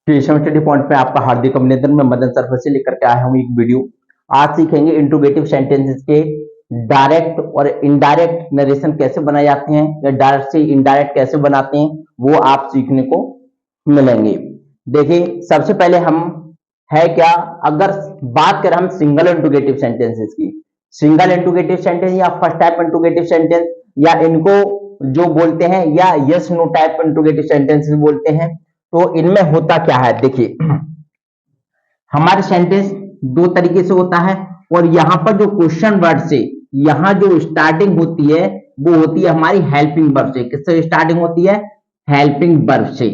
Creation study point पे आपका हार्दिक अभिनंदन। मैं मदन सर से लेकर के आया हूँ एक वीडियो। आज सीखेंगे इंट्रोगेटिव सेंटेंसेस के डायरेक्ट और इनडायरेक्ट नरेशन कैसे बनाए जाते हैं या डायरेक्ट से इनडायरेक्ट कैसे बनाते हैं, वो आप सीखने को मिलेंगे। देखिए, सबसे पहले हम है क्या, अगर बात करें हम सिंगल इंट्रोगेटिव सेंटेंसेस की, सिंगल इंट्रोगेटिव सेंटेंस या फर्स्ट टाइप इंट्रोगेटिव सेंटेंस या इनको जो बोलते हैं या yes no type interrogative sentences बोलते हैं, तो इनमें होता क्या है। देखिए, हमारे सेंटेंस दो तरीके से होता है और यहाँ पर जो क्वेश्चन वर्ड से यहाँ जो स्टार्टिंग होती है वो होती है हमारी हेल्पिंग वर्ब से। किससे स्टार्टिंग होती है? हेल्पिंग वर्ब से।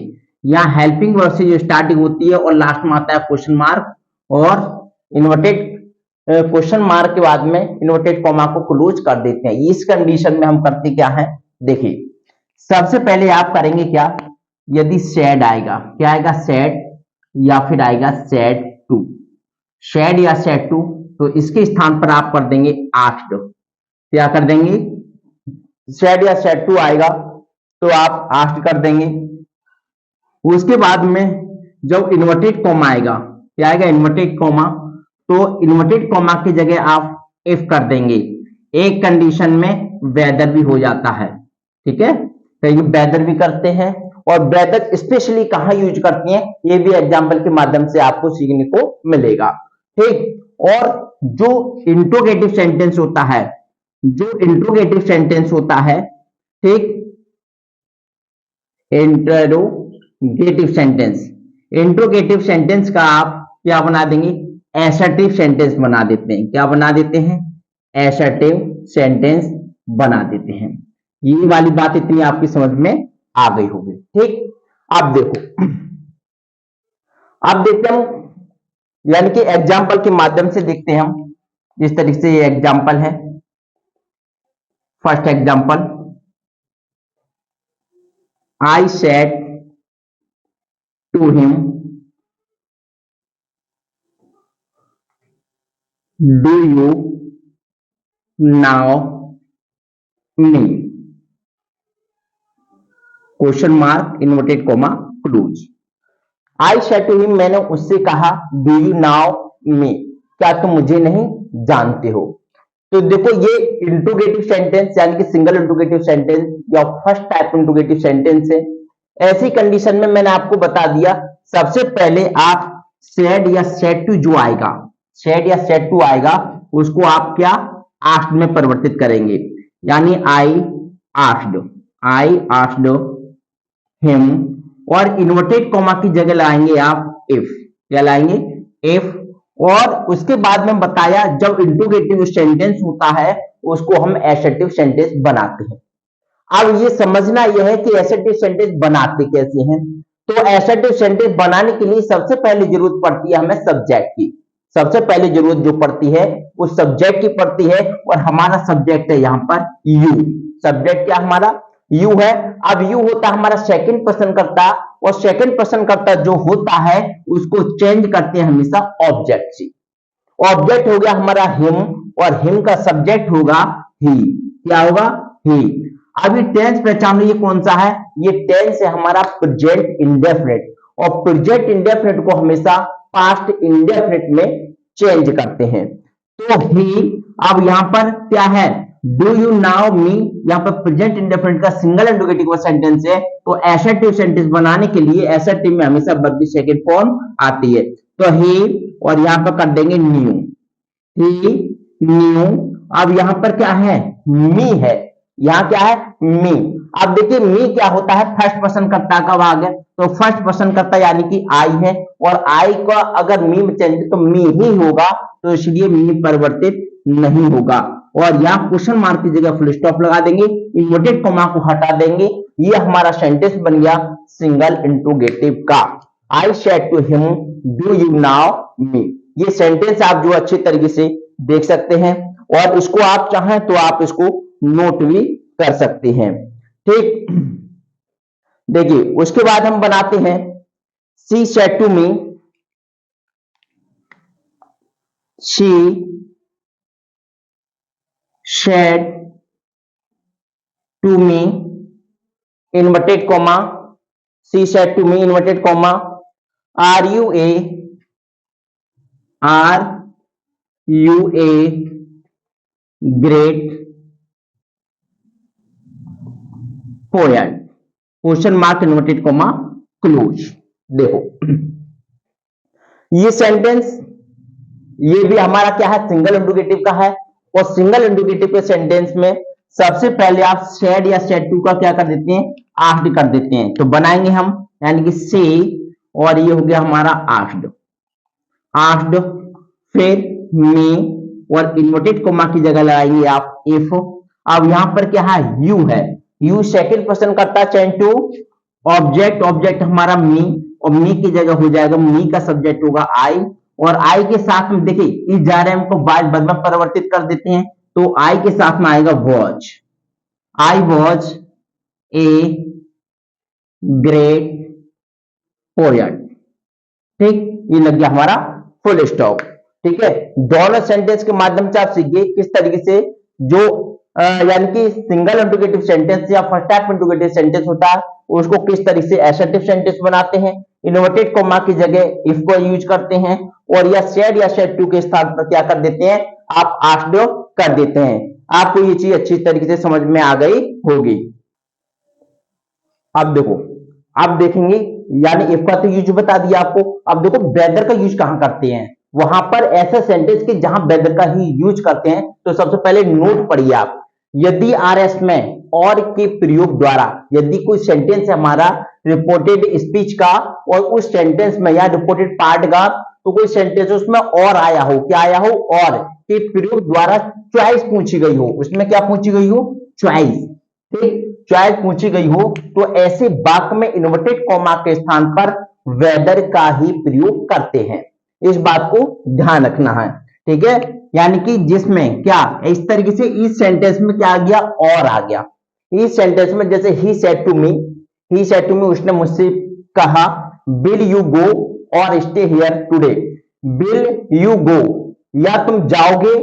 यहाँ हेल्पिंग वर्ब से जो स्टार्टिंग होती है और लास्ट में आता है क्वेश्चन मार्क और इन्वर्टेड क्वेश्चन मार्क के बाद में इन्वर्टेड कॉमा को क्लोज कर देते हैं। इस कंडीशन में हम करते क्या है, देखिए सबसे पहले आप करेंगे क्या, यदि सैड आएगा, क्या आएगा? सैड, या फिर आएगा सैड टू, सैड या सैड टू, तो इसके स्थान पर आप कर देंगे आस्क्ड। क्या कर देंगे? सैड या सैड टू आएगा तो आप आस्क्ड कर देंगे। उसके बाद में जब इन्वर्टेड कॉमा आएगा, क्या आएगा? इन्वर्टेड कॉमा, तो इन्वर्टेड कॉमा की जगह आप इफ कर देंगे। एक कंडीशन में वेदर भी हो जाता है, ठीक है, तो ये वेदर भी करते हैं और वेदर स्पेशली कहां यूज करती हैं, ये भी एग्जांपल के माध्यम से आपको सीखने को मिलेगा, ठीक। और जो इंट्रोगेटिव सेंटेंस होता है, जो इंट्रोगेटिव सेंटेंस होता है, ठीक, इंट्रोगेटिव सेंटेंस, इंट्रोगेटिव सेंटेंस का आप क्या बना देंगे? एसर्टिव सेंटेंस बना देते हैं। क्या बना देते हैं? एसर्टिव सेंटेंस बना देते हैं। ये वाली बात इतनी आपकी समझ में आ गई होगी, ठीक। अब देखो, अब देखते हैं, यानी कि एग्जाम्पल के माध्यम से देखते हैं हम। इस तरीके से ये एग्जाम्पल है। First example, I said to him, do you now me, question mark inverted comma close. I said to him, मैंने उससे कहा, डू यू नाउ मी, क्या तुम मुझे नहीं जानते हो। तो देखो, ये इंट्रोगेटिव सेंटेंस यानी कि सिंगल इंट्रोगेटिव सेंटेंस या फर्स्ट टाइप इंट्रोगेटिव सेंटेंस है। ऐसी कंडीशन में मैंने आपको बता दिया, सबसे पहले आप सेड या सेड टू जो आएगा, सेड या सेड टू आएगा, उसको आप क्या आस्क्ड में परिवर्तित करेंगे, यानी आई आस्क्ड हिम, और इन्वर्टेड कॉमा की जगह लाएंगे आप इफ। क्या लाएंगे? इफ। और उसके बाद में बताया, जब इंट्रोगेटिव सेंटेंस होता है उसको हम एसर्टिव सेंटेंस बनाते हैं। अब ये समझना यह है कि एसर्टिव सेंटेंस बनाते कैसे हैं। तो एसर्टिव सेंटेंस बनाने के लिए सबसे पहले जरूरत पड़ती है हमें सब्जेक्ट की। सबसे पहले जरूरत जो पड़ती है वो सब्जेक्ट की पड़ती है, और हमारा सब्जेक्ट है यहाँ पर यू। सब्जेक्ट क्या हमारा? यू है। अब यू होता है हमारा सेकंड पर्सन कर्ता, और सेकंड पर्सन कर्ता जो होता है उसको चेंज करते हैं हमेशा ऑब्जेक्ट से। ऑब्जेक्ट हो गया हमारा हिम, और हिम का सब्जेक्ट होगा ही। क्या होगा? ही। अभी टेंस पहचान लो, ये कौन सा है? ये टेंस है हमारा प्रेजेंट इंडेफिनिट, और प्रेजेंट इंडेफिनिट को हमेशा पास्ट इंडेफिनिट में चेंज करते हैं। तो ही, अब यहां पर क्या है? डू यू नाउ मी, यहां पर प्रेजेंट इंडेफिनिट का सिंगल इंट्रोगेटिव सेंटेंस है, तो एसर्टिव सेंटेंस बनाने के लिए एसर्टिव में हमेशा वर्ब की सेकंड फॉर्म आती है। तो ही, और यहां पर कर देंगे न्यू, ही न्यू। अब यहां पर क्या है? मी है। यहां क्या है? मी। अब देखिए, मी क्या होता है? फर्स्ट पर्सन कर्ता का भाग है, तो फर्स्ट पर्सन कर्ता यानी कि आई है, और आई का अगर मी में चेंज तो मी ही होगा, तो इसलिए मी परिवर्तित नहीं होगा। और यहाँ क्वेश्चन मार्क की जगह फुल स्टॉप लगा देंगे, इन्वर्टेड कॉमा को हटा देंगे। ये हमारा सेंटेंस बन गया सिंगल इंट्रोगेटिव का। I said to him, do you now me. ये सेंटेंस आप जो अच्छे तरीके से देख सकते हैं, और इसको आप चाहें तो आप इसको नोट भी कर सकते हैं, ठीक। देखिए, उसके बाद हम बनाते हैं, she said to me, she said to me, inverted comma, she said to me inverted comma. Are you a great poet, question mark inverted comma close. देखो ये सेंटेंस, ये भी हमारा क्या है, सिंगल इंट्रोगेटिव का है। और सिंगल इंट्रोगेटिव के सेंटेंस में सबसे पहले आप शेड या शेड टू का क्या कर देते हैं, आस्क्ड कर देते हैं। तो बनाएंगे हम, यानी कि से, और ये हो गया हमारा आस्क्ड, आस्क्ड, फिर मी, और इन्वर्टेड कोमा की जगह लगाएंगे आप इफ। अब यहां पर क्या है, यू है, यू सेकंड पर्सन करता है चेंज टू ऑब्जेक्ट, ऑब्जेक्ट हमारा मी, और मी की जगह हो जाएगा, मी का सब्जेक्ट होगा आई, और आई के साथ में देखिए इस जा रहे को बाद में परिवर्तित कर देते हैं, तो आई के साथ में आएगा watch, I watch A great poet. ठीक, ये लग गया हमारा फुल स्टॉप। ठीक है, दोनों सेंटेंस के माध्यम से आप सीखिए किस तरीके से जो यानी कि सिंगल इंट्रोगेटिव सेंटेंस या फर्स्ट टाइप इंट्रोगेटिव सेंटेंस होता है उसको किस तरीके से असर्टिव सेंटेंस बनाते हैं, इन्वर्टेड कोमा की जगह इफ को यूज करते हैं, और या शेड टू के स्थान पर क्या कर देते हैं, आप आस्क्ड कर देते हैं। आपको ये चीज अच्छी तरीके से समझ में आ गई होगी। अब देखो, अब देखेंगे, यानी इफ का तो यूज बता दिया आपको। अब देखो वेदर का यूज कहां करते हैं, वहां पर ऐसा सेंटेंस के जहां वेदर का ही यूज करते हैं। तो सबसे पहले नोट पढ़िए आप, यदि आरएस में और के प्रयोग द्वारा यदि कोई सेंटेंस हमारा रिपोर्टेड स्पीच का और उस सेंटेंस में या रिपोर्टेड पार्ट का तो कोई सेंटेंस उसमें और आया हो, क्या आया हो, और के प्रयोग द्वारा चॉइस पूछी गई हो, उसमें क्या पूछी गई हो, चॉइस। ठीक, चॉइस पूछी गई हो तो ऐसे वाक्य में इन्वर्टेड कॉमा के स्थान पर वेदर का ही प्रयोग करते हैं। इस बात को ध्यान रखना है। ठीक है, यानी कि जिसमें क्या इस तरीके से इस सेंटेंस में क्या आ गया, और आ गया। इस सेंटेंस में जैसे ही said to me, he said to me, उसने मुझसे कहा will you go or stay here today, will you go या तुम जाओगे,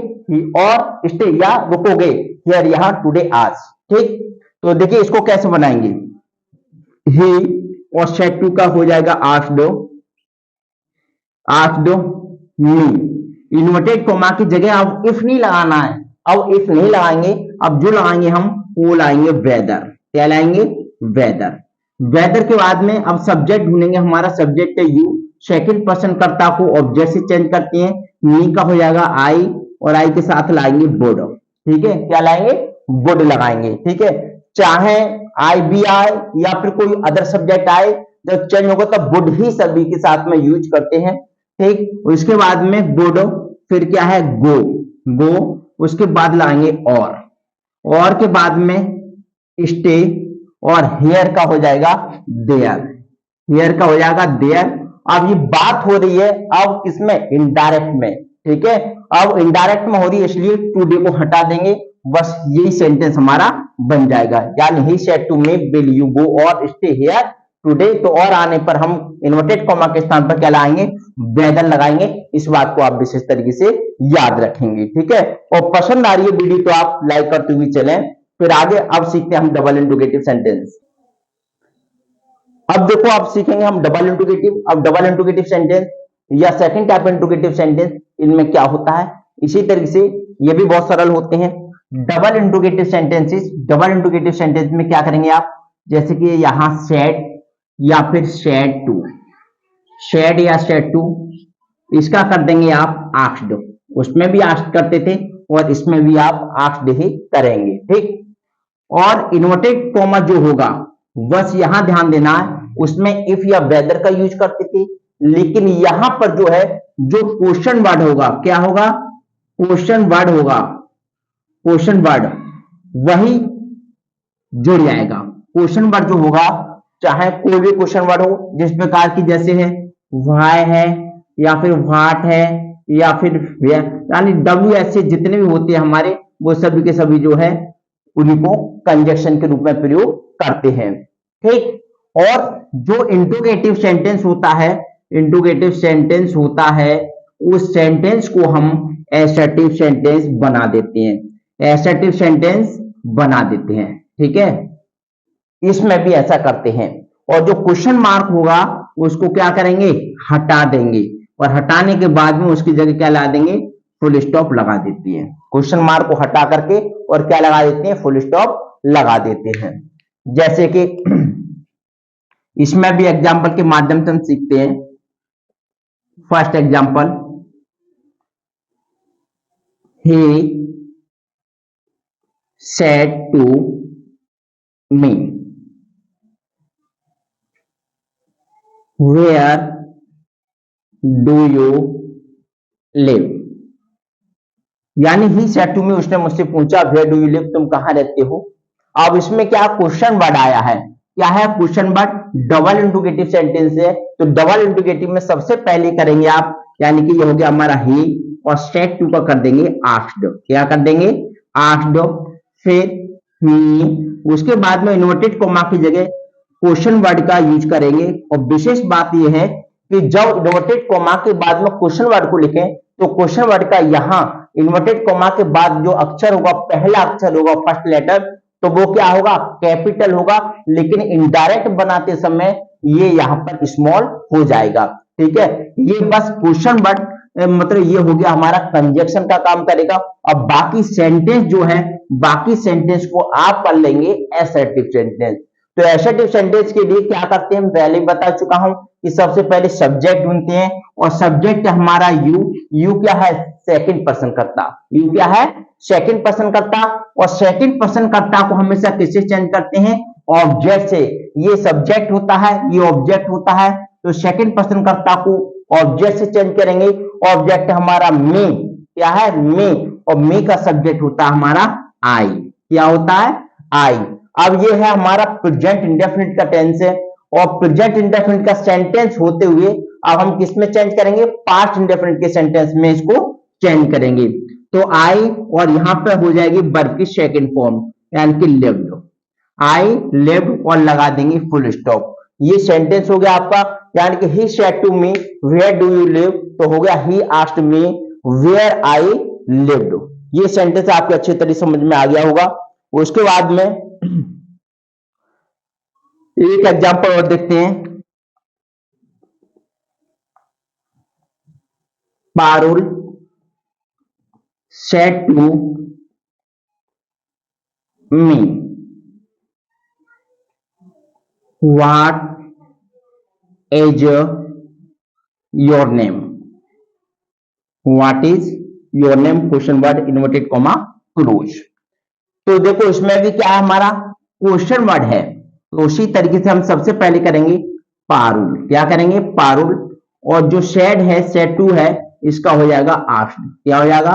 और स्टे या रुकोगे, हियर यहां, टुडे आज। ठीक, तो देखिए इसको कैसे बनाएंगे, ही और सेड टू का हो जाएगा asked, asked me, inverted coma की जगह अब इफ नहीं लगाना है, अब इफ नहीं लगाएंगे, अब जो लगाएंगे हम वो लाएंगे वेदर। क्या लाएंगे, वेदर। वेदर के बाद में अब सब्जेक्ट ढूंढेंगे, हमारा सब्जेक्ट है यू, सेकंड पर्सन कर्ता को ऑब्जेक्ट से चेंज करते हैं, मी का हो जाएगा आई, और आई के साथ लाएंगे वुड। ठीक है, क्या लाएंगे, वुड लगाएंगे। ठीक है, चाहे आई बी आए या फिर कोई अदर सब्जेक्ट आए, जब चेंज होगा तब वुड ही सभी के साथ में यूज करते हैं। ठीक, उसके बाद में वुड, फिर क्या है, गो, गो, उसके बाद लाएंगे और के बाद में स्टे, और हेयर का हो जाएगा देयर, हेयर का हो जाएगा देयर। अब ये बात हो रही है अब किसमें, इनडायरेक्ट में। ठीक है, अब इनडायरेक्ट में हो रही है इसलिए टुडे को हटा देंगे, बस यही सेंटेंस हमारा बन जाएगा, यानी he said to me will you go or stay here today. तो और आने पर हम इन्वर्टेड कॉमा के स्थान पर क्या लाएंगे, वेदर लगाएंगे। इस बात को आप विशेष तरीके से याद रखेंगे। ठीक है, और पसंद आ रही है वीडियो तो आप लाइक करते हुए चलें। फिर आगे अब सीखते हैं हम डबल इंट्रोगेटिव सेंटेंस। अब देखो आप सीखेंगे हम डबल इंट्रोगेटिव। अब डबल इंट्रोगेटिव सेंटेंस या सेकंड टाइप इंट्रोगेटिव सेंटेंस, इनमें क्या होता है, इसी तरीके से ये भी बहुत सरल होते हैं। Double interrogative sentences, double interrogative sentence में क्या करेंगे आप, जैसे कि यहां सेड या फिर शेड टू, शेड या शेड टू, इसका कर देंगे आप आस्क्ड। उसमें भी आस्क्ड करते थे और इसमें भी आप आस्क्ड ही करेंगे। ठीक, और इन्वर्टेड कॉमा जो होगा बस यहां ध्यान देना है, उसमें इफ या वेदर का यूज करते थे, लेकिन यहां पर जो है जो क्वेश्चन वर्ड होगा, क्या होगा, क्वेश्चन वर्ड होगा, क्वेश्चन वर्ड वही जुड़ जाएगा। क्वेश्चन वर्ड जो होगा, चाहे कोई भी क्वेश्चन वर्ड हो, जिस प्रकार की जैसे है वाई है या फिर व्हाट है या फिर यानी WH से जितने भी होते हैं हमारे, वो सभी के सभी जो है उन्हीं को कंजक्शन के रूप में प्रयोग करते हैं। ठीक, और जो इंट्रोगेटिव सेंटेंस होता है, इंट्रोगेटिव सेंटेंस होता है, उस सेंटेंस को हम एसर्टिव सेंटेंस बना देते हैं, एसर्टिव सेंटेंस बना देते हैं। ठीक है, इसमें भी ऐसा करते हैं। और जो क्वेश्चन मार्क होगा उसको क्या करेंगे, हटा देंगे, और हटाने के बाद में उसकी जगह क्या ला देंगे, फुल स्टॉप लगा देती है। क्वेश्चन मार्क को हटा करके और क्या लगा देते हैं, फुल स्टॉप लगा देते हैं। जैसे कि इसमें भी एग्जाम्पल के माध्यम से हम सीखते हैं। First example, he said to me, where do you live? यानी ही सेड टू मी, उसने मुझसे पूछा वेयर डू यू लिव, तुम कहां रहते हो। अब इसमें क्या क्वेश्चन वर्ड आया है, क्या है question word, double interrogative sentence है। तो डबल इंट्रोगेटिव में सबसे पहले करेंगे आप, यानी कि ये हो गया हमारा ही, और सेड टू का कर देंगे आस्क्ड, क्या कर देंगे, आस्क्ड। फिर मी, उसके बाद में इन्वर्टेड कोमा की जगह क्वेश्चन वर्ड का यूज करेंगे। और विशेष बात यह है कि जब इन्वर्टेड कोमा के बाद में क्वेश्चन वर्ड को लिखें तो क्वेश्चन वर्ड का यहाँ इन्वर्टेड कोमा के बाद जो अक्षर होगा, पहला अक्षर होगा फर्स्ट लेटर, तो वो क्या होगा, कैपिटल होगा, लेकिन इनडायरेक्ट बनाते समय ये यहाँ पर स्मॉल हो जाएगा। ठीक है, ये बस क्वेश्चन वर्ड मतलब ये हो गया हमारा कंजक्शन का काम करेगा। अब बाकी सेंटेंस जो है, बाकी सेंटेंस को आप कर लेंगे असर्टिव सेंटेंस। तो असर्टिव सेंटेंस के लिए क्या करते हैं, हम पहले ही बता चुका हूं कि सबसे पहले सब्जेक्ट ढूंढते हैं, और सब्जेक्ट हमारा यू क्या है, सेकंड पर्सन कर्ता, यू क्या है, सेकंड पर्सन कर्ता। और सेकंड पर्सन कर्ता को हमेशा किससे चेंज करते हैं, ऑब्जेक्ट से। ये सब्जेक्ट होता है, ये ऑब्जेक्ट होता है, तो सेकंड पर्सन कर्ता को ऑब्जेक्ट से चेंज करेंगे। ऑब्जेक्ट हमारा मी, क्या है, मी, और मी का सब्जेक्ट होता है हमारा आई, क्या होता है, आई। अब ये है हमारा प्रेजेंट इंडेफिनिट का टेंस है, और प्रेजेंट इंडेफिनिट का सेंटेंस होते हुए अब हम किस में चेंज करेंगे, पास्ट इंडेफिनिट के सेंटेंस में इसको चेंज करेंगे। तो आई, और यहां पे हो जाएगी वर्ब की सेकंड फॉर्म, यानी कि लिव्ड, आई लिव्ड, और लगा देंगे फुल स्टॉप। ये सेंटेंस हो गया आपका, यानी कि he said to me where do you live, तो हो गया he asked me where I lived. ये सेंटेंस आपको अच्छी तरह समझ में आ गया होगा। उसके बाद में एक एग्जांपल और देखते हैं। Parul said to me what is your name, what is your name, question word inverted comma close. तो देखो इसमें भी क्या है, हमारा क्वेश्चन वर्ड है, तो उसी तरीके से हम सबसे पहले करेंगे पारुल, क्या करेंगे, पारुल, और जो सेड है, सेड टू है, इसका हो जाएगा आस्क्ड, क्या हो जाएगा,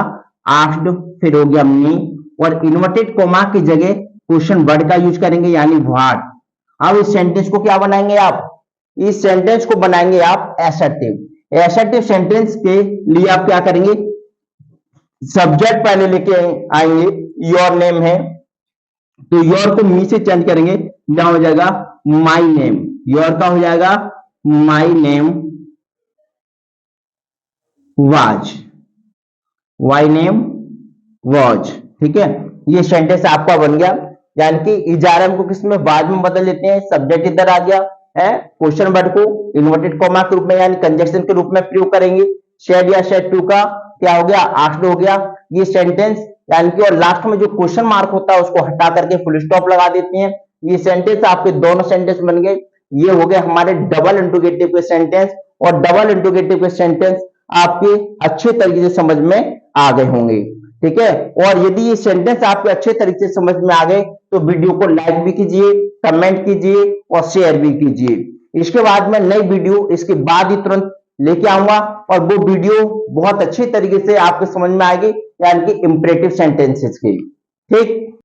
आस्क्ड। फिर हो गया मी, और इन्वर्टेड कोमा की जगह क्वेश्चन वर्ड का यूज करेंगे, यानी व्हाट। अब इस सेंटेंस को क्या बनाएंगे आप, इस सेंटेंस को बनाएंगे आप असर्टिव। असर्टिव सेंटेंस के लिए आप क्या करेंगे, सब्जेक्ट पहले लेके आएंगे, योर नेम है, तो योर को मी से चेंज करेंगे, यहां हो जाएगा माई नेम, योर का हो जाएगा my name was, why name was. ठीक है, ये सेंटेंस आपका बन गया, यानी कि इजारम को किसमें, वाज में बदल लेते हैं, सब्जेक्ट इधर आ गया है, क्वेश्चन वर्ड को इन्वर्टेड कॉमा के रूप में यानी कंजक्शन के रूप में प्रयोग करेंगे। शेड या शेड टू का क्या हो गया, आस्क्ड हो गया। ये सेंटेंस यानी कि, और लास्ट में जो क्वेश्चन मार्क होता है उसको हटा करके फुल स्टॉप लगा देते हैं। ये सेंटेंस आपके दोनों सेंटेंस बन गए। ये हो गए हमारे डबल इंट्रोगेटिव के सेंटेंस, और डबल इंट्रोगेटिव के सेंटेंस आपके अच्छे तरीके से समझ में आ गए होंगे। ठीक है, और यदि ये सेंटेंस आपके अच्छे तरीके से समझ में आ गए तो वीडियो को लाइक भी कीजिए, कमेंट कीजिए और शेयर भी कीजिए। इसके बाद में नई वीडियो इसके बाद ही तुरंत लेके आऊंगा, और वो वीडियो बहुत अच्छे तरीके से आपको समझ में आएगी, यानी कि इंपरेटिव सेंटेंसेस की। ठीक।